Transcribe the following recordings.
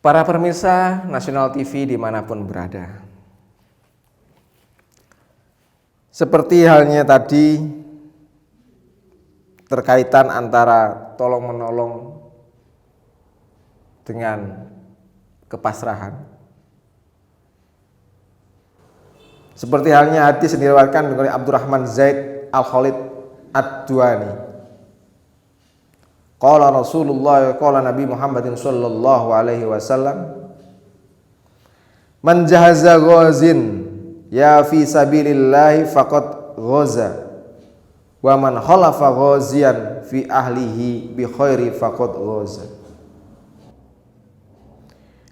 Para pemirsa Nasional TV dimanapun berada, seperti halnya tadi terkaitan antara tolong menolong dengan kepasrahan, seperti halnya hadis yang diriwayatkan oleh Abdurrahman Zaid Al-Khalid Ad-Duani. Qala Rasulullah, qala Nabi Muhammadin sallallahu alaihi wasallam, man jahaza ghazin ya fi sabilillahi faqad ghaza wa man khalafa ghaziyan fi ahlihi bi khairi faqad ghaza.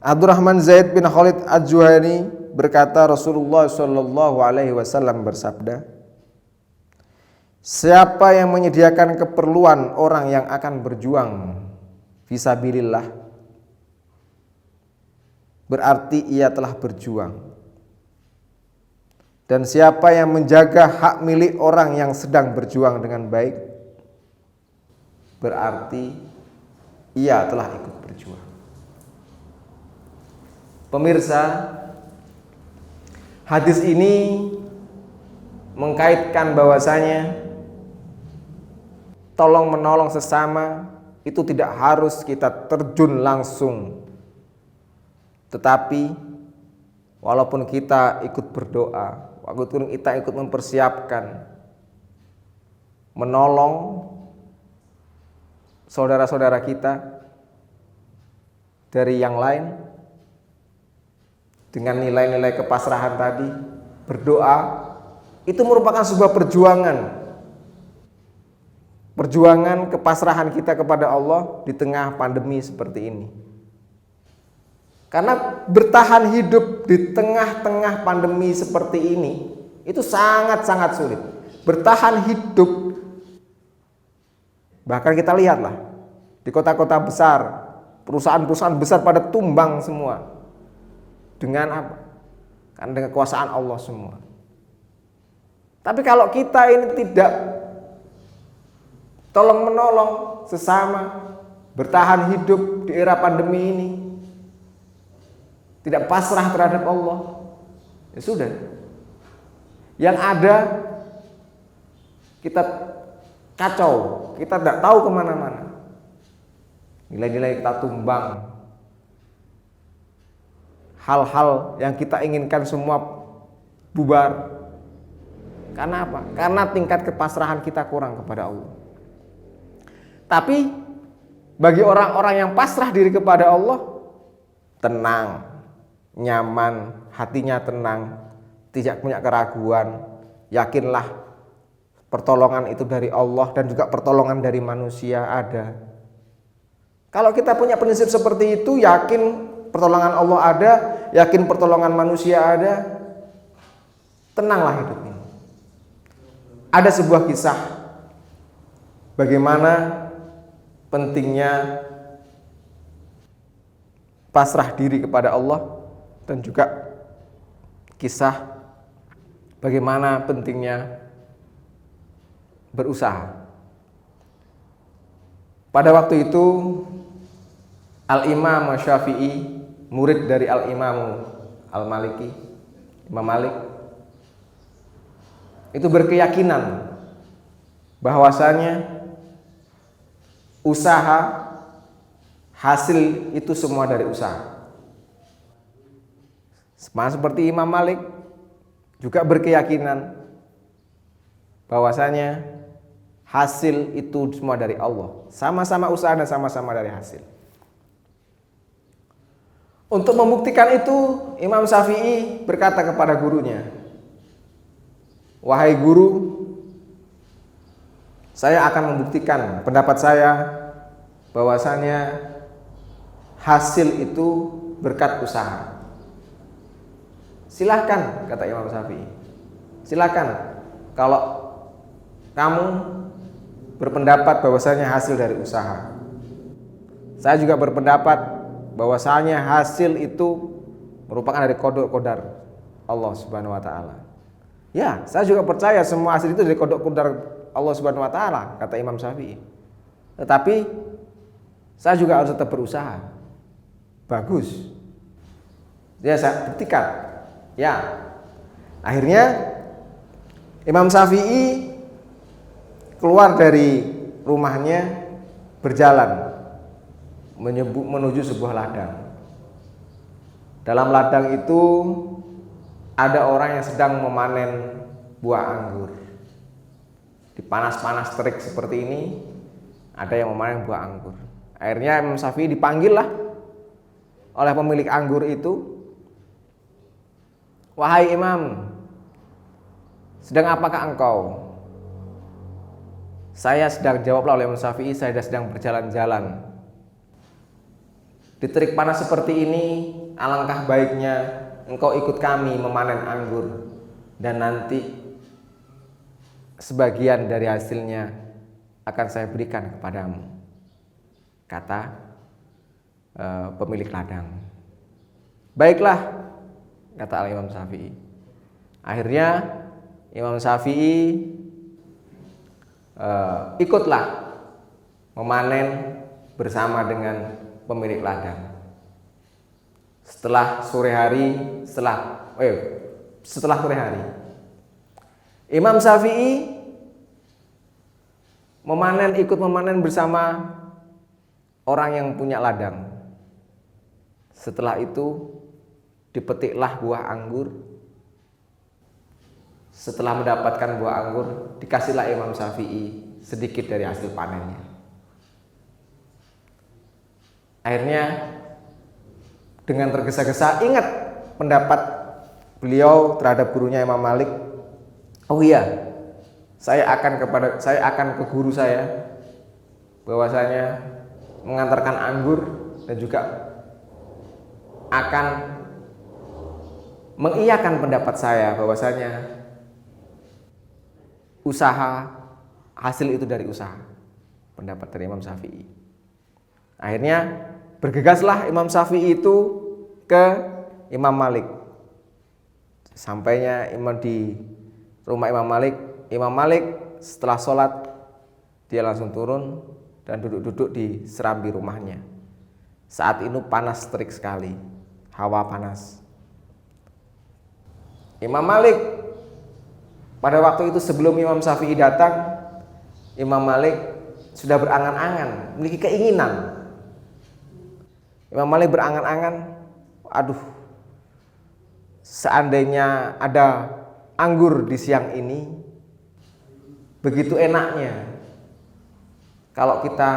Abdurrahman Zaid bin Khalid Ad-Juhani berkata, Rasulullah sallallahu alaihi wasallam bersabda, siapa yang menyediakan keperluan orang yang akan berjuang fisabilillah, berarti ia telah berjuang. Dan siapa yang menjaga hak milik orang yang sedang berjuang dengan baik, berarti ia telah ikut berjuang. Pemirsa, hadis ini mengkaitkan bahwasanya tolong menolong sesama itu tidak harus kita terjun langsung, tetapi walaupun kita ikut berdoa, walaupun kita ikut mempersiapkan menolong saudara-saudara kita dari yang lain dengan nilai-nilai kepasrahan tadi, berdoa, itu merupakan sebuah perjuangan kepasrahan kita kepada Allah di tengah pandemi seperti ini. Karena bertahan hidup di tengah-tengah pandemi seperti ini itu sangat-sangat sulit. Bertahan hidup, bahkan kita lihatlah di kota-kota besar, perusahaan-perusahaan besar pada tumbang semua. Dengan apa? Karena dengan kekuasaan Allah semua. Tapi kalau kita ini tidak tolong menolong sesama, bertahan hidup di era pandemi ini, tidak pasrah terhadap Allah, ya sudah. Yang ada kita kacau, kita tidak tahu kemana-mana. Nilai-nilai kita tumbang. Hal-hal yang kita inginkan semua bubar. Karena apa? Karena tingkat kepasrahan kita kurang kepada Allah. Tapi bagi orang-orang yang pasrah diri kepada Allah, tenang, nyaman, hatinya tenang, tidak punya keraguan, yakinlah pertolongan itu dari Allah dan juga pertolongan dari manusia ada. Kalau kita punya prinsip seperti itu, yakin pertolongan Allah ada, yakin pertolongan manusia ada, tenanglah hidup ini. Ada sebuah kisah bagaimana pentingnya pasrah diri kepada Allah, dan juga kisah bagaimana pentingnya berusaha. Pada waktu itu Al-Imam Syafi'i, murid dari Al-Imam Al-Maliki, Imam Malik, itu berkeyakinan bahwasanya usaha, hasil itu semua dari usaha. Sama seperti Imam Malik juga berkeyakinan bahwasanya hasil itu semua dari Allah. Sama-sama usaha dan sama-sama dari hasil. Untuk membuktikan itu, Imam Syafi'i berkata kepada gurunya, wahai guru, saya akan membuktikan pendapat saya bahwasanya hasil itu berkat usaha. Silahkan, kata Imam Syafi'i, silahkan kalau kamu berpendapat bahwasanya hasil dari usaha. Saya juga berpendapat bahwasanya hasil itu merupakan dari qada-qadar Allah Subhanahu wa taala. Ya, saya juga percaya semua hasil itu dari qada-qadar Allah Subhanahu wa taala, kata Imam Syafi'i. Tetapi saya juga harus tetap berusaha. Bagus. Ya, saya buktikan. Ya. Akhirnya Imam Syafi'i keluar dari rumahnya berjalan menuju sebuah ladang. Dalam ladang itu ada orang yang sedang memanen buah anggur. Di panas-panas terik seperti ini ada yang memanen buah anggur. Akhirnya Imam Syafi'i dipanggil lah oleh pemilik anggur itu. Wahai Imam, sedang apakah engkau? Saya sedang, jawablah oleh Imam Syafi'i, saya sedang berjalan-jalan. Di terik panas seperti ini, alangkah baiknya engkau ikut kami memanen anggur, dan nanti sebagian dari hasilnya akan saya berikan kepadamu, kata pemilik ladang. Baiklah, kata Imam Syafi'i. Akhirnya Imam Syafi'i ikutlah memanen bersama dengan pemilik ladang. Setelah sore hari, Imam Syafi'i ikut memanen bersama orang yang punya ladang. Setelah itu dipetiklah buah anggur. Setelah mendapatkan buah anggur, dikasihlah Imam Syafi'i sedikit dari hasil panennya. Akhirnya dengan tergesa-gesa ingat pendapat beliau terhadap gurunya Imam Malik. Oh iya, saya akan ke guru saya bahwasanya mengantarkan anggur dan juga akan mengiyakan pendapat saya bahwasanya usaha hasil itu dari usaha. Pendapat dari Imam Syafi'i. Akhirnya bergegaslah Imam Syafi'i itu ke Imam Malik. Sampainya di rumah Imam Malik setelah sholat dia langsung turun dan duduk-duduk di serambi rumahnya. Saat itu panas terik sekali, hawa panas. Imam Malik pada waktu itu sebelum Imam Syafi'i datang, Imam Malik sudah berangan-angan, memiliki keinginan. Imam Malik berangan-angan, aduh, seandainya ada anggur di siang ini, begitu enaknya kalau kita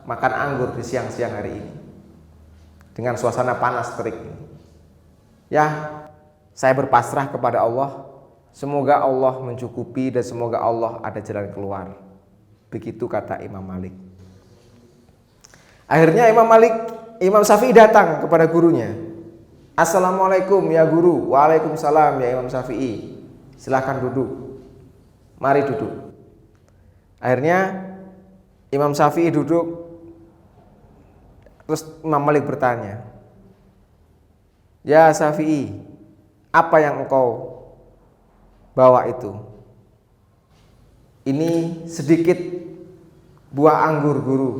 makan anggur di siang-siang hari ini dengan suasana panas terik ini. Ya, saya berpasrah kepada Allah, semoga Allah mencukupi dan semoga Allah ada jalan keluar. Begitu kata Imam Malik. Akhirnya Imam Syafi'i datang kepada gurunya. Assalamualaikum ya guru. Waalaikumsalam ya Imam Syafi'i. Silahkan duduk. Mari duduk. Akhirnya Imam Syafi'i duduk. Terus Imam Malik bertanya, ya Syafi'i, apa yang engkau bawa itu? Ini sedikit buah anggur guru.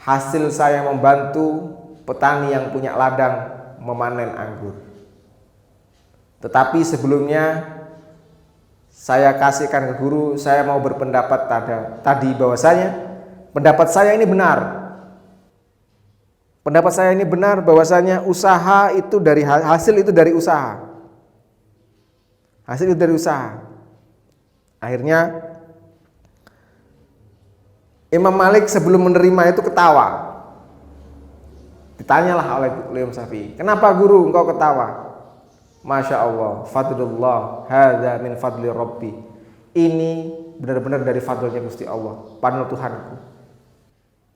Hasil saya membantu petani yang punya ladang memanen anggur. Tetapi sebelumnya saya kasihkan ke guru, saya mau berpendapat tadi bahwasanya pendapat saya ini benar. Pendapat saya ini benar bahwasanya usaha itu dari hasil itu dari usaha. Hasil itu dari usaha. Akhirnya Imam Malik sebelum menerima itu ketawa. Ditanyalah oleh Imam Syafi'i, kenapa guru engkau ketawa? Masya Allah, fadlullah, hadza min fadli Rabbi. Ini benar-benar dari fadlnya Gusti Allah, panutan Tuhanku.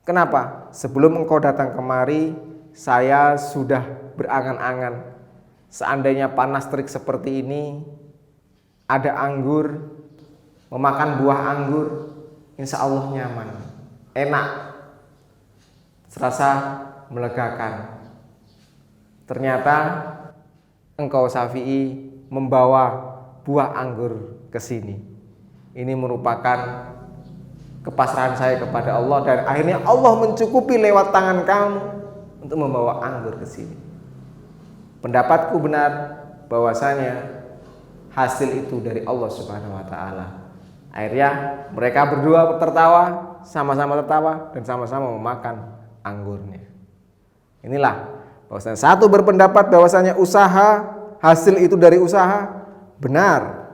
Kenapa? Sebelum engkau datang kemari, saya sudah berangan-angan. Seandainya panas terik seperti ini, ada anggur, memakan buah anggur, insya Allah nyaman, enak, serasa melegakan. Ternyata engkau Syafi'i membawa buah anggur ke sini. Ini merupakan kepasrahan saya kepada Allah dan akhirnya Allah mencukupi lewat tangan kamu untuk membawa anggur ke sini. Pendapatku benar bahwasanya hasil itu dari Allah Subhanahu wa taala. Akhirnya mereka berdua tertawa, sama-sama tertawa dan sama-sama memakan anggurnya. Inilah bahwasanya satu berpendapat bahwasanya usaha, hasil itu dari usaha, benar.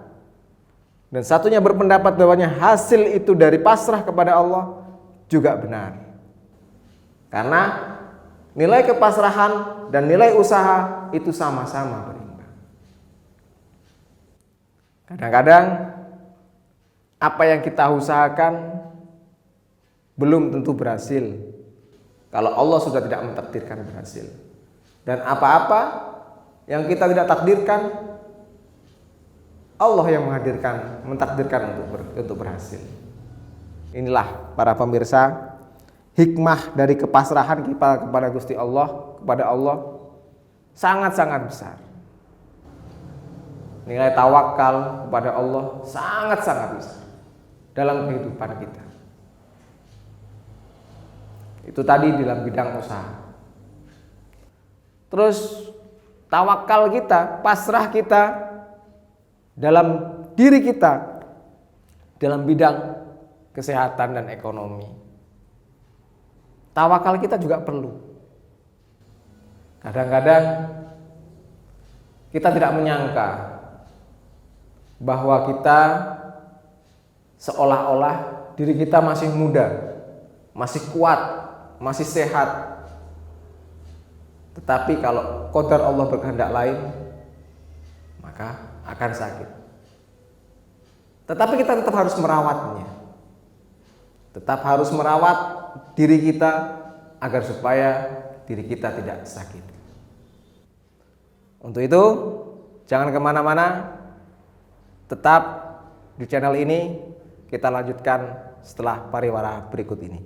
Dan satunya berpendapat bahwasanya hasil itu dari pasrah kepada Allah, juga benar. Karena nilai kepasrahan dan nilai usaha itu sama-sama berimbang. Kadang-kadang apa yang kita usahakan belum tentu berhasil kalau Allah sudah tidak mentakdirkan berhasil. Dan apa-apa yang kita tidak takdirkan, Allah yang mentakdirkan untuk berhasil. Inilah para pemirsa, hikmah dari kepasrahan kita kepada Gusti Allah, kepada Allah sangat-sangat besar. Nilai tawakal kepada Allah sangat-sangat besar dalam kehidupan kita. Itu tadi dalam bidang usaha. Terus tawakal kita, pasrah kita dalam diri kita dalam bidang kesehatan dan ekonomi. Tawakal kita juga perlu. Kadang-kadang kita tidak menyangka bahwa kita seolah-olah diri kita masih muda, masih kuat, masih sehat. Tetapi kalau qadar Allah berkehendak lain, maka akan sakit. Tetapi kita tetap harus merawatnya. Tetap harus merawat diri kita agar supaya diri kita tidak sakit. Untuk itu, jangan kemana-mana. Tetap di channel ini, kita lanjutkan setelah pariwara berikut ini.